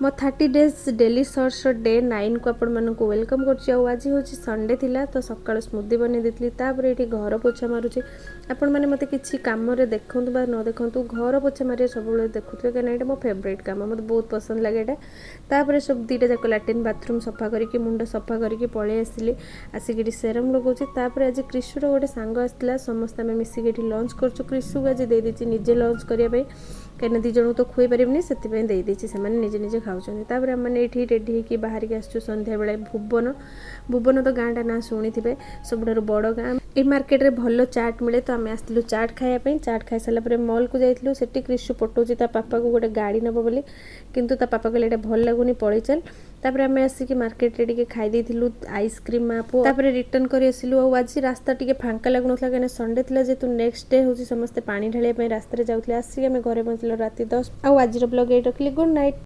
मो 30 days daily shirts day 9 को आपण मानक वेलकम करछि। आज हूँ संडे थिला तो सकाळ स्मूदी बनै देतली तापर ये घर पोछा मारुछि। आपण माने मते किछि काम रे देखंतु बा न देखंतु घर पोछा मारे सब बेले देखुथबे कि एटा मो फेवरेट काम मते बहुत पसंद लागे एटा। तापर सब दीटा जाक लैट्रिन बाथरूम सफा करके मुंड सफा करके पळे आसिली आसिक सेरम लगौछि। तापर आज क्रिशुर गोटे सांग आसला समस्त आम मिसिक लंच करछु। क्रिशु आज दे देछि निजे लंच करिया पे कहीं दी जन तो खुई पारिबनी से देदेछि से निजे निजे खाउछन। तापर हम माने एठी रेडी होकी बाहर के आसछु संध्या बेले भुवन भुवन तो गाँटा ना शुणी थे सबुठारु बड़ गाँ ए मार्केट रे भल चाट मिले तो आम आसलु चाट खाया पे। चाट खाई सारा पर मॉल को जाइलु सेठी क्रिशु पटौछि ता पापा को गोटे गाड़ी नब बोली किंतु ता पापा कहले एटा भल लागुनी पळै चल। तापर आम आसिक मार्केट रे टिके खाई देथिलु आइसक्रीम मापो तापर रिटर्न करी आसिलु। आ आज रास्ता टिके फांका लागुनथला कने संडे थिला जेतु नेक्स्ट डे होछि समस्त पानी ढालिया पे रास्ता रे जाउथले आसिक आम घरे पहुंचलो राति 10। आ आज ब्लॉग एट रखली। Good night.